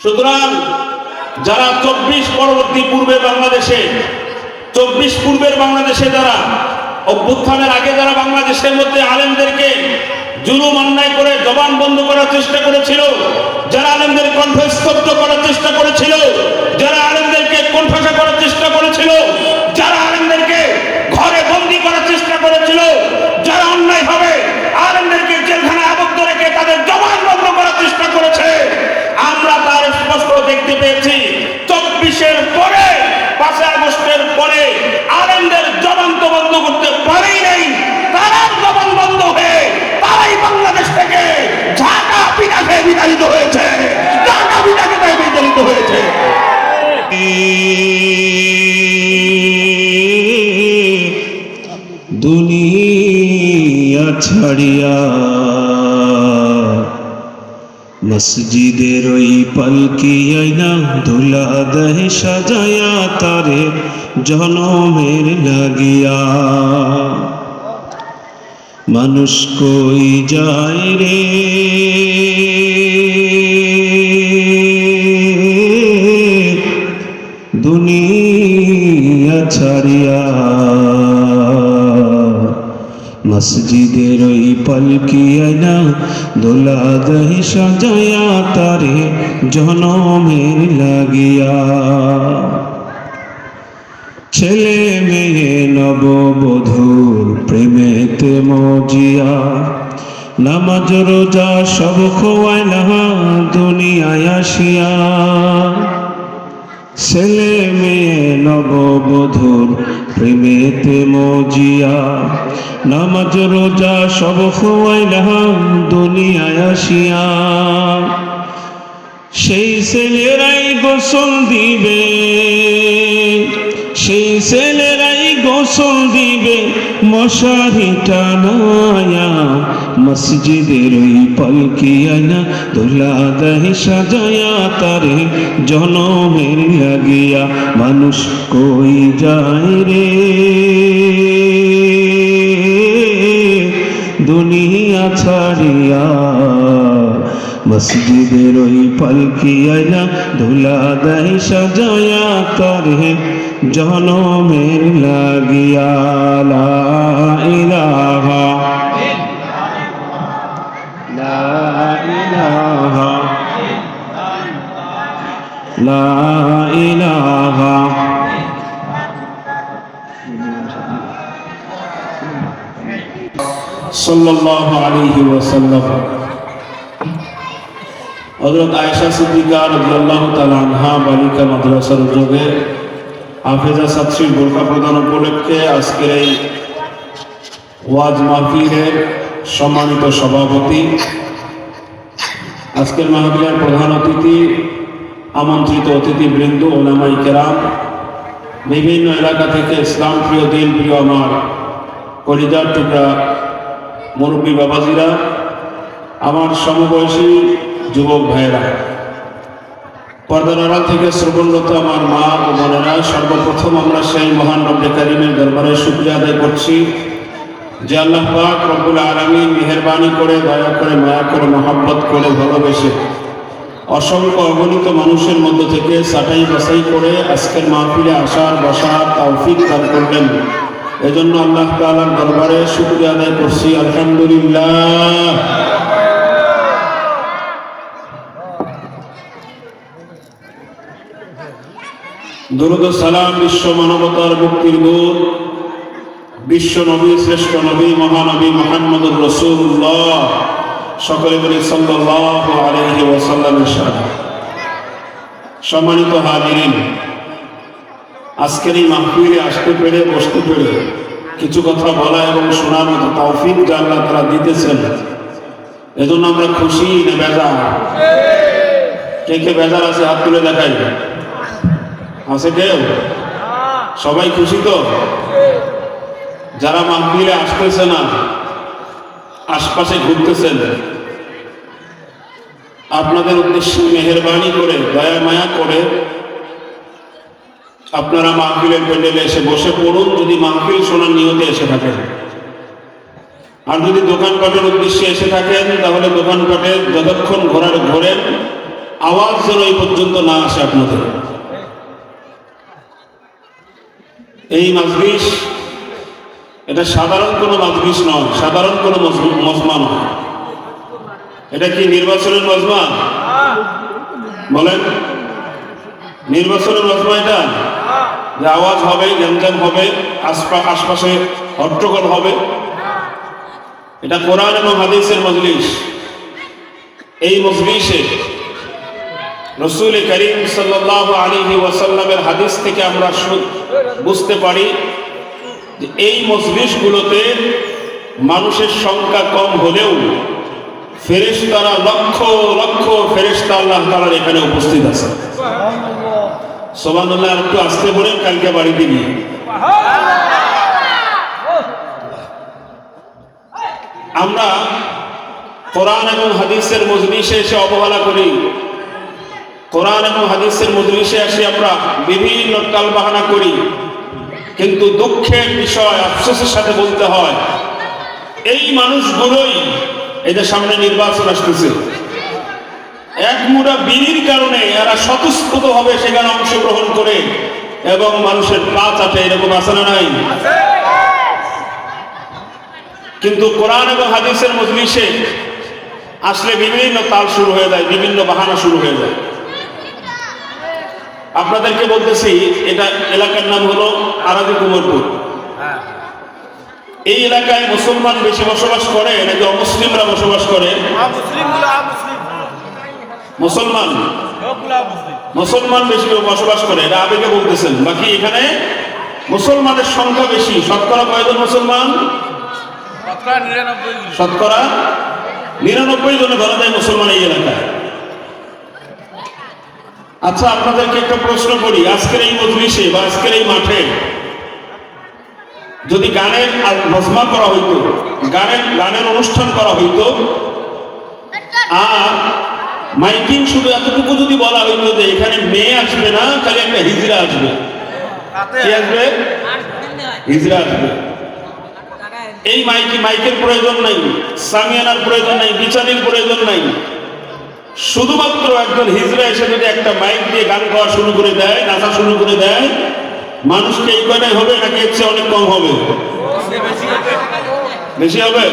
সুতরাং যারা 24 পরবর্তী পূর্বে বাংলাদেশে 24 পূর্বের বাংলাদেশে যারা অভ্যুত্থানের আগে যারা বাংলাদেশের মধ্যে আলেমদেরকে জুলুম অন্যায় করে জবান বন্ধ করার চেষ্টা করেছিল, যারা আলেমদের কণ্ঠ স্তব্ধ করার চেষ্টা করেছিল, যারা আলেমদেরকে কোণঠাসা করার চেষ্টা করেছিল, যারা আলেমদেরকে ঘরে বন্দী করার চেষ্টা করেছিল, যারা অন্যায়ভাবে আলেমদেরকে জেলখানায় আবদ্ধ রেখে তাদের জবান বন্ধ করার চেষ্টা করেছে, আমরা তার স্পষ্ট দেখতে পেয়েছি 24-এর পরে 5 আগস্টের পরে আলেমদের জবান তো বন্ধ করতে পারেই নাই, তারা জবান বন্ধ হয়ে তারাই বাংলাদেশ থেকে ঢাকা বিভাগে বিতাড়িত হয়েছে, ঢাকা বিভাগে বিতাড়িত হয়েছে। দুনিয়া ছাড়িয়া মসজিদের ওই পালকি আইনা ধুলা দেহে সাজায়া তারে জনমের লাগিয়া। মানুষ কই যায় রে দুনিয়া ছাড়িয়া, মসজিদের ওই পালকি আইনা দোলা দহি সাজায়া তারে জনমের লাগিয়া। ছেলে মেয়ে নববধূর প্রেমেতে মজিয়া, নামাজ রোজা সব খোয়াইলা দুনিয়ায় আসিয়া। ছেলে মেয়ে নববধূর প্রেমেতে মজিয়া, নামাজ রোজা সব খোয়াইলা দুনিয়ায় আসিয়া। সেই ছেলেরাই গোসল দিবে, সেই ছেলেরাই গোসল দিবে মশারি টানায়া, মসজিদের ওই পালকি আইনা দোলা দহি সাজায়া তারে জনমের লাগিয়া। মানুষ কই যায় রে দুনিয়া ছাড়িয়া, মসজিদের ওই পালকি আইনা ধুলা দহি সাজায়া তারে জনমের লাগিয়া। লা ইলাহা লা ইলাহা লা ইলাহা সাল্লাল্লাহু আলাইহি ওয়াসাল্লাম। হযরত আয়েশা সিদ্দিকা রাদিয়াল্লাহু তাআলা আনহা বালিকা মাদ্রাসার উদ্যোগে হাফেজা ছাত্রীর বোরকা প্রদান উপলক্ষে আজকের এই ওয়াজ মাহফিলের সম্মানিত সভাপতি, আজকের মাহফিলের প্রধান অতিথি, আমন্ত্রিত অতিথিবৃন্দ, উলামায়ে কেরাম, বিভিন্ন এলাকা থেকে ইসলাম প্রিয় দিন প্রিয় আমার কলিজার টুকরা মুরব্বী বাবাজিরা, আমার সমবয়সী যুবক ভাইয়েরা, পর্দার আড়াল থেকে শ্রবণরত আমার মা ও বোনেরা, সর্বপ্রথম আমরা সেই মহান রব্বে কারিমের দরবারে শুকরিয়া আদায় করছি যে আল্লাহ পাক রব্বুল আলামিন মেহেরবানি করে, দয়া করে, মায়া করে, মহব্বত করে, ভালোবেসে অসংখ্য অগণিত মানুষের মধ্য থেকে ছাঁটাই বাছাই করে আজকের মাহফিলে আসার বসার তৌফিক দান করলেন। এজন্য আল্লাহ তাআলার দরবারে শুকরিয়া আদায় করছি, আলহামদুলিল্লাহ। দরুদ ও সালাম বিশ্ব মানবতার মুক্তির দূত, বিশ্ব নবী, শ্রেষ্ঠ নবী, মহানবী মুহাম্মদুর রাসূলুল্লাহ, সকলে বলি সাল্লাল্লাহু আলাইহি ওয়াসাল্লামের শান। সম্মানিত হাজিরিন, আজকের এই মাহফিলে আসতে পেরে, বসতে পেরে কিছু কথা বলা এবং শোনার মতো তৌফিক যা আল্লাহ তাআলা দিতেছেন, এজন্য আমরা খুশি না বেজার? কে কে বেজার আছে হাত তুলে দেখাই। আছে কেউ? সবাই খুশি তো? যারা মাহফিলে আসতেছে না, আশপাশে ঘুরতেছেন, আপনাদের উদ্দেশ্যে মেহেরবানি করে, দয়া মায়া করে আপনারা মাহফিলের প্যান্ডেলে এসে বসে পড়ুন, যদি মাহফিল শোনার নিয়তে এসে থাকেন। আর যদি দোকানপাটের উদ্দেশ্যে এসে থাকেন, তাহলে দোকানপাটে যতক্ষণ ঘোরেন আওয়াজ যেন এই পর্যন্ত না আসে আপনাদের। এই মাজলিস এটা সাধারণ কোনো মাজলিস নয়, সাধারণ কোনো মজমা নয়। এটা কি নির্বাচনের মজমা? বলেন, নির্বাচনের মজমা এটা? যে আওয়াজ হবে, গ্যাঞ্জাম হবে, আশপাশে হট্টগোল হবে? এটা কোরআন এবং হাদিসের মজলিস। এই মজলিসে রাসূল করিম সাল্লাল্লাহু আলাইহি ওয়াসাল্লামের হাদিস থেকে আমরা বুঝতে পারি যে এই মজলিসগুলোতে মানুষের সংখ্যা কম হলেও ফেরেশতারা লক্ষ লক্ষ ফেরেশতা আল্লাহ তাআলার এখানে উপস্থিত আছে। সুবহানাল্লাহ। আর একটু আসতে বলেন কালকে বাড়িতে গিয়ে। আমরা কোরআন এবং হাদিসের মজলিসে এসে অবহেলা করি। কোরআন এবং হাদিসের মজলিসে এসে আমরা বিভিন্ন টালবাহানা করি, কিন্তু দুঃখের বিষয়, আফসোসের সাথে বলতে হয়, এই মানুষগুলোই এদের সামনে নির্বাচন আসতেছে, এক মুঠা বিড়ির কারণে এরা স্বতঃস্ফূর্তভাবে সেখানে অংশগ্রহণ করে এবং মানুষের পা চাটে, এরকম আছে না নাই? কিন্তু কোরআন এবং হাদিসের মজলিসে আসলে বিভিন্ন তাল শুরু হয়ে যায়, বিভিন্ন বাহানা শুরু হয়ে যায়। আপনাদেরকে বলতেছি, এটা এলাকার নাম হলো আরাদি কুমোরপুর। এই এলাকায় মুসলমান বেশি বসবাস করে নাকি অমুসলিমরা বসবাস করে? মুসলমান মুসলমান বেশি বসবাস করে, এটা আবেগে বলতেছেন। বাকি এখানে মুসলমানের সংখ্যা বেশি। শতকরা কয়জন মুসলমান? শতকরা 99 জনে ধরা যায় মুসলমান এই এলাকায়। আচ্ছা, আপনাদেরকে একটা প্রশ্ন করি, আজকের এই মজলিসে বা আজকের এই মাঠে যদি গানের মজমা করা হইতো, গানের অনুষ্ঠান করা হইতো, আর মাইকিং শুধু এতটুকু যদি বলা হইতো যে এখানে মেয়ে আসবে না, খালি একটা হিজড়া আসবে। কি আসবে? হিজড়া আসবে। এই মাইকের প্রয়োজন নাই, সামিয়ানার প্রয়োজন নাই, বিচারের প্রয়োজন নাই। শুধুমাত্র একজন হিজড়া এসে যদি একটা মাইক দিয়ে গান গাওয়া শুরু করে দেয়, নাচা শুরু করে দেয়, মানুষকে এই কয়টাই হবে নাকি এর চেয়ে অনেক কম হবে? বেশি হবে।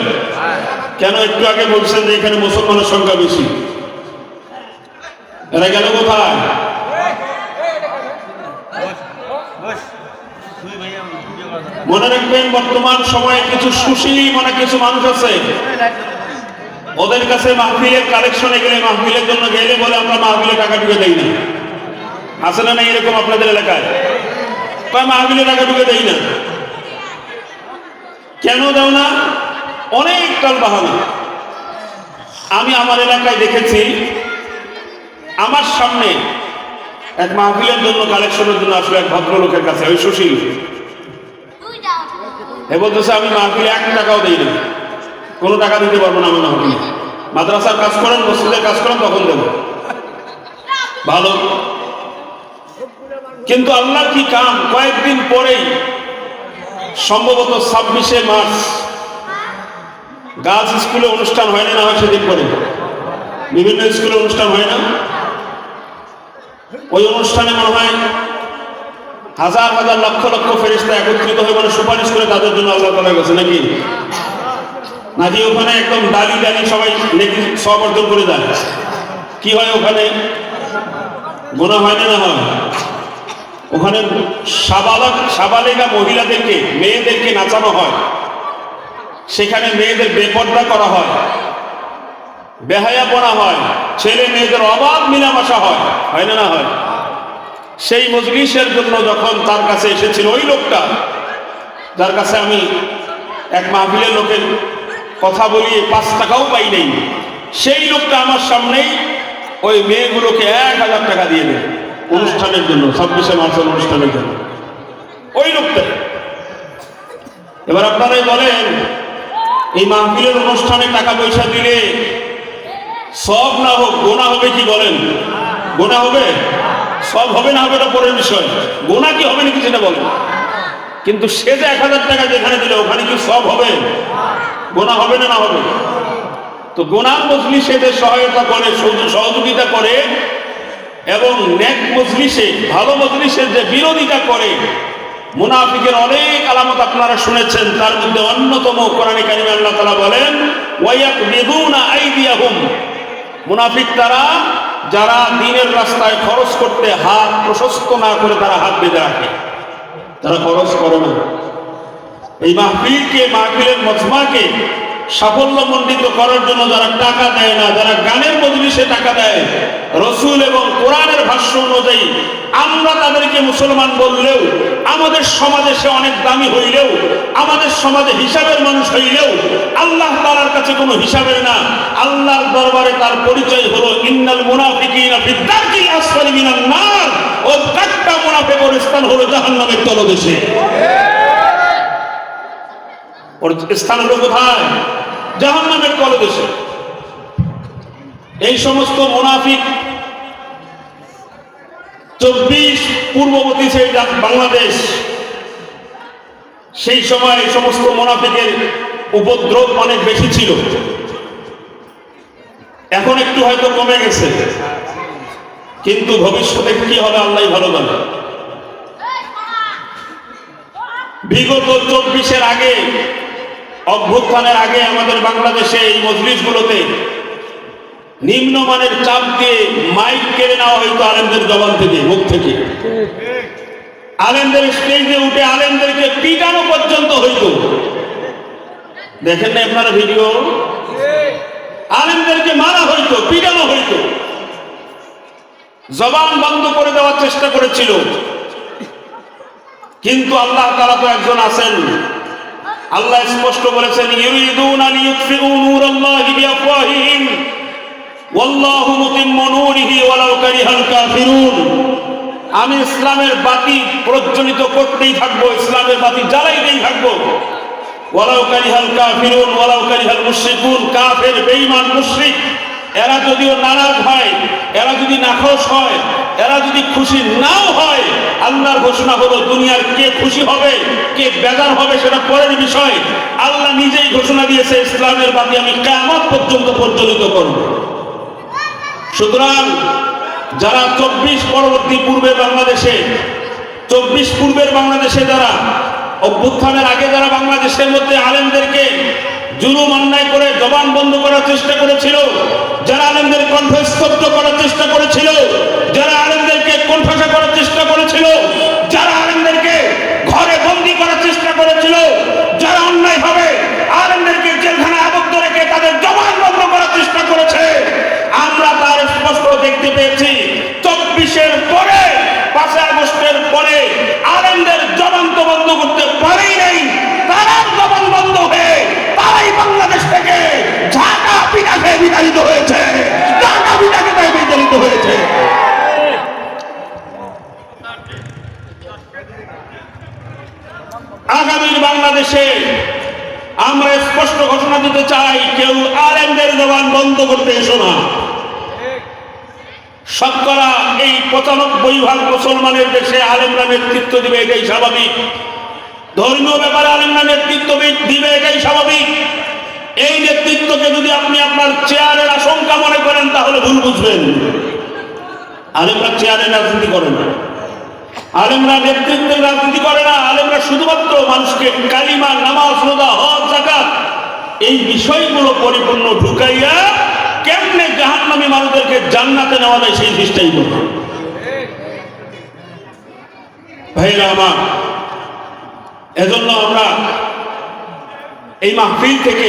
কেন? একটু আগে বলছেন যে এখানে মুসলমানের সংখ্যা বেশি। এরা গেল কোথায়? মনে রাখবেন, বর্তমান সময়ে কিছু সুশীলী কিছু মানুষ আছে, ওদের কাছে মাহফিলের কালেকশনে গেলে, মাহফিলের জন্য গেলে বলে আমরা মাহফিলে টাকা ঢুকে দেই না। আছে না নাই এরকম আপনাদের এলাকায়? মাহফিলে টাকা ঢুকে দেই না। কেন দাও না? অনেক কাল বাহানা। আমি আমার এলাকায় দেখেছি, আমার সামনে এক মাহফিলের জন্য কালেকশনের জন্য আসলে এক ভদ্রলোকের কাছে, ওই সুশীল, এ বলতেছে আমি মাহফিলে 1 টাকাও দেই না, কোনো টাকা দিতে পারবো না। আমি মাহফিলে মাদ্রাসার কাজ করেন, মসজিদের কাজ করেন, তখন দেব। ভালো, কিন্তু আল্লাহর কি কাম, কয়েকদিন পরেই সম্ভবত 26শে মার্চ গার্লস স্কুলে অনুষ্ঠান হয় না হয়? সেদিন পরে বিভিন্ন স্কুলে অনুষ্ঠান হয় না? ওই অনুষ্ঠানে মনে হয় হাজার হাজার লক্ষ লক্ষ ফেরেশতা একত্রিত হয়ে সুপারিশ করে তাদের জন্য আল্লাহ তাআলা গেছে নাকি? নাকি ওখানে একদম ডালি সবাই নেকি সব অর্জন করে যায়? কি হয় ওখানে? গুনাহ হয় না হয়? ওখানে সাবালেগা মহিলাদেরকে, মেয়েদেরকে নাচানো হয়, সেখানে মেয়েদের বেপর্দা করা হয়, বেহায়াপনা হয়, ছেলে মেয়েদের অবাধ মিলামেশা হয়, হয় না হয়? সেই মজলিসের জন্য যখন তার কাছে এসেছিল ওই লোকটা, যার কাছে আমি এক মাহফিলের লোকের কথা বলিয়ে 5 টাকাও পাই নাই, সেই লোকটা আমার সামনেই ওই মেয়েগুলোকে 1000 টাকা দিয়ে দেয় অনুষ্ঠানের জন্য, 26শে মার্চের অনুষ্ঠানের জন্য। ওই লোকটা। এবার আপনারাই বলেন, এই মাহফিলের অনুষ্ঠানে টাকা পয়সা দিলে সব না হোক, গোনা হবে কি বলেন? গোনা হবে? সব হবে না হবে এটা পরের বিষয়, গোনা কি হবে নাকি সেটা বলেন। কিন্তু সে যে 1000 টাকা যেখানে দিলে ওখানে কি সব হবে? গোনা হবে না হবে? তো গুনার মজলিসে এদের সহায়তা করে, সহযোগিতা করে, এবং নেক মজলিসে, ভালো মজলিসের যে বিরোধিতা করে, মুনাফিকের অনেক আলামত আপনারা শুনেছেন। তার মধ্যে অন্যতম কোরআনে কারিমে আল্লাহ তাআলা বলেন ওয়ায়াকবিদুনা আইদিয়াহুম, মুনাফিক তারা যারা দ্বীনের রাস্তায় খরচ করতে হাত প্রশস্ত না করে তারা হাত বেঁধে রাখে, তারা খরচ করে না। এই মাহফিলকে, মাহফিলের মজমাকে সাফল্যমণ্ডিত করার জন্য যারা টাকা দেয় না, যারা গানের মজলিসে টাকা দেয়, রসুল এবং কোরআনের ভাষ্য অনুযায়ী আমরা তাদেরকে মুসলমান বললেও, আমাদের সমাজে সে অনেক দামি হইলেও, আমাদের সমাজে হিসাবের মানুষ হইলেও আল্লাহ তাআলার কাছে কোনো হিসাবের না। আল্লাহর দরবারে তার পরিচয় হলো ইন্নাল মুনাফিকিনা ফি দারকিল আসফালি মিনান নার, ও কাট্টা মুনাফিকের স্থান হলো জাহান্নামের তলদেশে। ওর স্থান হলো কোথায়? জাহান্নামের তলদেশে। এই সমস্ত মুনাফিক 24 পূর্ববর্তী সেই বাংলাদেশ, সেই সময় এই সমস্ত মুনাফিকের উপদ্রব অনেক বেশি ছিল। এখন একটু হয়তো কমে গেছে, কিন্তু ভবিষ্যতে কি হবে আল্লাহই ভালো জানে। বিগত 24-এর আগে, অভ্যুত্থানের আগে আমাদের বাংলাদেশে এই মজলিসগুলোতে নিম্নমানের চাপ দিয়ে মাইক কেড়ে নেওয়া হইতো আলেমদের জবান থেকে, মুখ থেকে। আলেমদের স্টেজে উঠে আলেমদেরকে পিটানো পর্যন্ত হইতো। দেখেন না আপনারা ভিডিও? আলেমদেরকে মারা হইতো, পিটানো হইতো, জবান বন্ধ করে দেওয়ার চেষ্টা করেছিল। কিন্তু আল্লাহ তাআলা তো একজন আছেন। আল্লাহ স্পষ্ট বলেছেন ইউরিদুনা লিইউতফিউ নূরাল্লাহি বিআফওয়াহিহিম ওয়াল্লাহু মুতিম্মু নূরিহি ওয়ালাউ কারিহাল কাফিরুন। আমি ইসলামের বাতি প্রজ্বলিত করতেই থাকবো, ইসলামের বাতি জ্বালাইতেই থাকবো। ওয়ালাউ কারিহাল কাফিরুন ওয়ালাউ কারিহাল মুশরিকুন, কাফের, বেঈমান, মুশরিক এরা যদিও নারাজ হয়, এরা যদি নাখোশ হয়, এরা যদি খুশি নাও হয়, আল্লাহর ঘোষণা হলো দুনিয়ার কে খুশি হবে, কে বেজার হবে সেটা পরের বিষয়। আল্লাহ নিজেই ঘোষণা দিয়েছে ইসলামের বাতি আমি কিয়ামত পর্যন্ত প্রজ্বলিত করব। সুতরাং যারা 24 পরবর্তী পূর্বের বাংলাদেশে, 24 পূর্বের বাংলাদেশে যারা অভ্যুত্থানের আগে যারা বাংলাদেশের মধ্যে আলেমদেরকে জুলুম অন্যায় করে জবান বন্ধ করার চেষ্টা করেছিল, যারা আলেমদের কণ্ঠ স্তব্ধ করার চেষ্টা করেছিল, যারা আলেমদেরকে কোণঠাসা করার চেষ্টা করেছিল, যারা আলেমদেরকে ঘরে বন্দী করার চেষ্টা করেছিল, যারা অন্যায়ভাবে আলেমদেরকে জেলখানায় আবদ্ধ রেখে তাদের জবান বন্ধ করার চেষ্টা করেছে, আমরা তার স্পষ্ট দেখতে পেয়েছি 24-এর পরে, 5 আগস্টের পরে আলেমদের জবান তো বন্ধ করতে পারেই নাই, তারা জবান বন্ধ হয়ে তারাই বাংলাদেশ থেকে ঢাকা পিটাকে বিতাড়িত হয়েছে, ঢাকা পিটাকে বিতাড়িত হয়েছে। আগামীর বাংলাদেশে আমরা স্পষ্ট ঘোষণা দিতে চাই, কেউ আলেমদের জবান বন্ধ করতে এসো না। শতকরা এই 95% মুসলমানের দেশে আলেমরা নেতৃত্ব দিবে, এটাই স্বাভাবিক। ধর্মীয় ব্যাপারে আলেমরা নেতৃত্ব দিবে, এটাই স্বাভাবিক। এই নেতৃত্বকে যদি আপনি আপনার চেয়ারের আশঙ্কা মনে করেন তাহলে ভুল বুঝবেন। আলেমরা চেয়ারের রাজনীতি করে না, আলেমরা নেতৃত্বের রাজনীতি করে না। আলেমরা শুধুমাত্র মানুষকে কালিমা, নামাজ, রোজা, হজ, যাকাত এই বিষয়গুলো পরিপূর্ণ ঢুকাইয়া কেমনে জাহান্নামী মানুষদেরকে জান্নাতে নেওয়া যায় সেই চেষ্টাই করে। ভাইরা আমার, এজন্য আমরা এই মাহফিল থেকে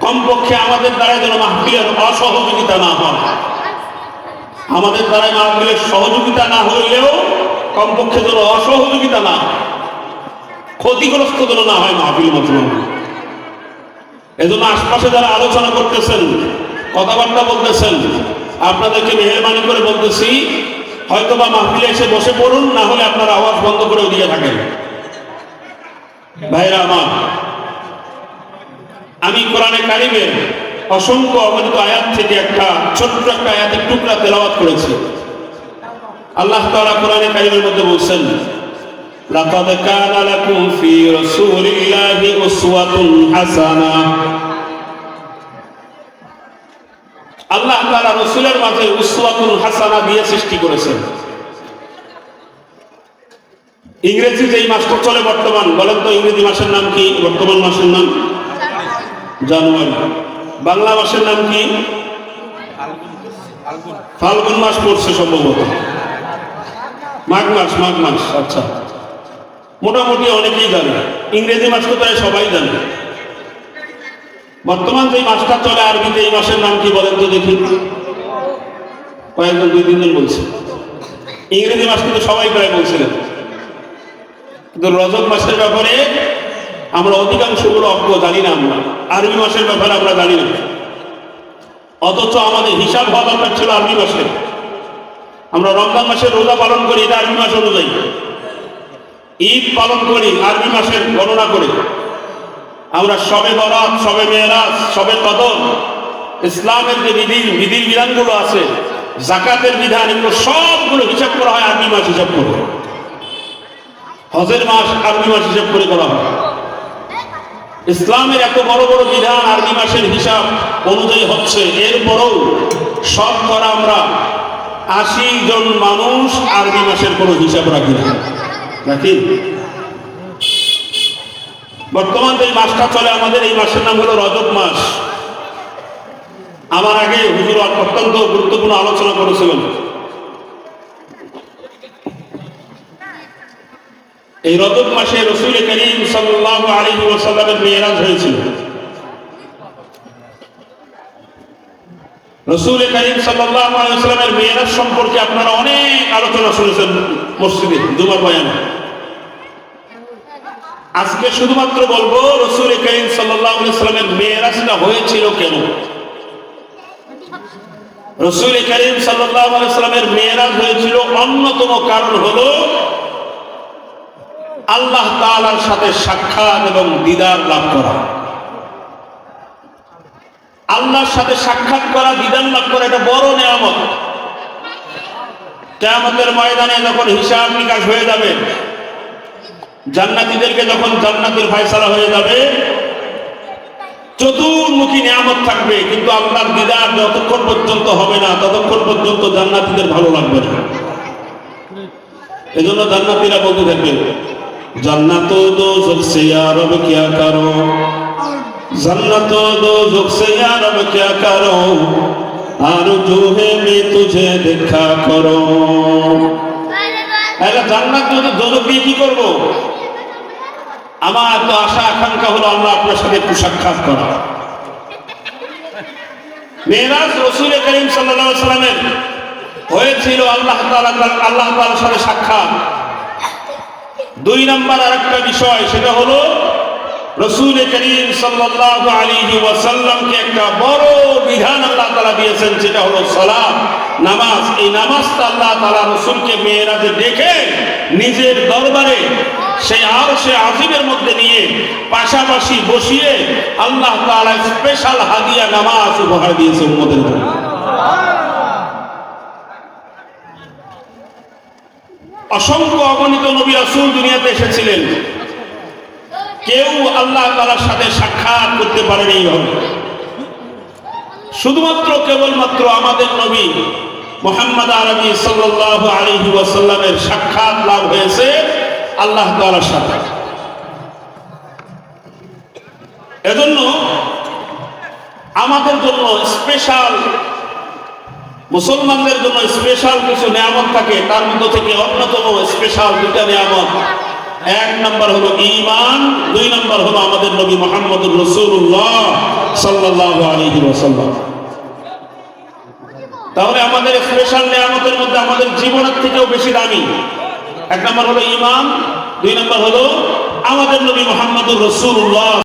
কমপক্ষে আমাদের দ্বারা যেন মাহফিলের অসহযোগিতা না হয়, আমাদের দ্বারা মাহফিলের সহযোগিতা না হইলেও কমপক্ষে যেন অসহযোগিতা না, ক্ষতিগ্রস্ত যেন না হয় মাহফিল মতলব। এজন্য আশপাশে যারা আলোচনা করতেছেন, কথাবার্তা বলতেছেন, আপনাদেরকে মেহেরবানি করে বলতেছি, হয়তোবা মাহফিলে এসে বসে পড়ুন, না হলে আপনার আওয়াজ বন্ধ করেও দিয়ে থাকেন। ভাইরা আমার, আমি কোরআনে কারিমের অসংখ্য অগণিত আয়াত থেকে একটা ছোট্ট একটা আয়াতের টুকরা তেলাওয়াত করেছি। আল্লাহ তাআলা কোরআনে কারিমের মধ্যে বলছেন, লাকাদ কানা লাকুম ফি রাসূলিল্লাহি উসওয়াতুন হাসানাহ আল্লাহ তাআলা রাসূলের মাঝে উসওয়াতুল হাসানা দিয়ে সৃষ্টি করেছেন। ইংরেজি যেই মাসটা চলে বর্তমান, বলেন তো ইংরেজি মাসের নাম কি? বর্তমান মাসের নাম জানুয়ারি। বাংলা মাসের নাম কি? ফাল্গুন মাস পড়ছে সম্ভবত, মাঘ মাস। আচ্ছা, মোটামুটি অনেকেই জানে। ইংরেজি মাস তো প্রায় সবাই জানে। বর্তমান যে মাসটা চলে আরবিতে, এই মাসের নাম কি বলেন তো দেখি? কয়েকজন 2-3 জন বলছে। ইংরেজি মাস কিন্তু সবাই প্রায় বলছিলেন, কিন্তু রজব মাসের ব্যাপারে আমরা অধিকাংশগুলো অজ্ঞ, জানি না। আমরা আরবি মাসের ব্যাপারে আমরা জানি না, অথচ আমাদের হিসাব হওয়া দরকার ছিল আরবি মাসে। আমরা রমজান মাসের রোজা পালন করি, এটা আরবি মাস অনুযায়ী। ঈদ পালন করি আরবি মাসের গণনা করে। আমরা শবে বরাত, শবে মেরাজ, শবে কদর, ইসলামের যে বিধির বিধানগুলো আছে, যাকাতের বিধান, এগুলো সবগুলো হিসাব করা হয় আরবি মাস হিসাব করে। হজের মাস আরবি মাস হিসাব করে করা হয়। ইসলামের এত বড় বড় বিধান আরবি মাসের হিসাব অনুযায়ী হচ্ছে, এরপরও শতকরা আমরা 80 জন মানুষ আরবি মাসের কোনো হিসাব রাখি না। নাকি বর্তমান যে মাসটা চলে আমাদের, এই মাসের নাম হলো রজব মাস। আমার আগে হুজুর অত্যন্ত গুরুত্বপূর্ণ আলোচনা করেছিলেন। এই রজব মাসে রাসূল করিম সাল্লাল্লাহু আলাইহি ওয়াসাল্লামের মেরাজ হয়েছিল। রাসূল করিম সাল্লাল্লাহু আলাইহি ওয়াসাল্লামের মেরাজ সম্পর্কে আপনারা অনেক আলোচনা শুনেছেন মসজিদে, জুমার বয়ানে। আজকে শুধুমাত্র বলবো রাসূল করিম সাল্লাল্লাহু আলাইহি ওয়াসাল্লামের মেরাজটা হয়েছিল কেন। রাসূল করিম সাল্লাল্লাহু আলাইহি ওয়াসাল্লামের মেরাজ হয়েছিল, অন্যতম কারণ হলো আল্লাহ তাআলার সাথে সাক্ষাৎ এবং দিদার লাভ করা। আল্লাহর সাথে সাক্ষাৎ করা, দিদার লাভ করা, এটা বড় নিয়ামত। কিয়ামতের ময়দানে যখন হিসাব নিকাশ হয়ে যাবে, জান্নাতীদেরকে যখন জান্নাতের ফয়সালা হয়ে যাবে, চতুর্মুখী নিয়ামত থাকবে, কিন্তু আল্লাহর দিদার যতক্ষণ পর্যন্ত হবে না, ততক্ষণ পর্যন্ত জান্নাতীদের ভালো লাগবে না। এজন্য জান্নাতীরা বলতে থাকবে, जन्नत दोज़ख से या रब क्या करो, जन्नत दोज़ख से या रब क्या करो, आरज़ू है मैं तुझे देखा करो। ऐसा जन्नत दोज़ख দিয়ে কি করব? আমার তো আশা আকাঙ্ক্ষা হলো আল্লাহ আপনার সাথে একটু সাক্ষাৎ করা। মেরাজ রাসূল করিম সাল্লাল্লাহু আলাইহি ওয়াসাল্লামের হয়েছিল আল্লাহ তাআলার সাথে সাক্ষাৎ। 2 নম্বর আরেকটা বিষয়, সেটা হলো রাসূল করিম সাল্লাল্লাহু আলাইহি ওয়াসাল্লামকে একটা বড় বিধান আল্লাহ তাআলা দিয়েছেন, সেটা হলো সালাত, নামাজ। এই নামাজটা আল্লাহ তাআলা রাসূলকে মেরাজে ডেকে নিজের দরবারে সেই আরশে আজিমের মধ্যে নিয়ে পাশাপাশি বসিয়ে আল্লাহ তাআলা স্পেশাল হাদিয়া নামাজ উপহার দিয়েছে উম্মতের জন্য। অসংখ্য অগণিত নবী রাসূল দুনিয়াতে এসেছিলেন, কেউ আল্লাহ তাআলার সাথে সাক্ষাৎ করতে পারেনি এইভাবে। শুধুমাত্র কেবলমাত্র আমাদের নবী মুহাম্মদ আরবি সাল্লাল্লাহু আলাইহি ওয়াসাল্লামের সাক্ষাৎ লাভ হয়েছে আল্লাহ তাআলার সাথে। এজন্য আমাদের জন্য স্পেশাল, মুসলমানদের জন্য স্পেশাল কিছু নিয়ামত থাকে, তার মধ্যে থেকে অন্যতম স্পেশাল 2টা নিয়ামত। 1 নম্বর হলো ঈমান, 2 নম্বর হলো আমাদের নবী মুহাম্মদুর রাসূলুল্লাহ সাল্লাল্লাহু আলাইহি ওয়াসাল্লাম। তাহলে আমাদের স্পেশাল নিয়ামতের মধ্যে আমাদের জীবনের থেকেও বেশি দামি 1 নম্বর হলো ঈমান, 2 নম্বর হলো আমাদের নবী মুহাম্মদুর রাসূলুল্লাহ।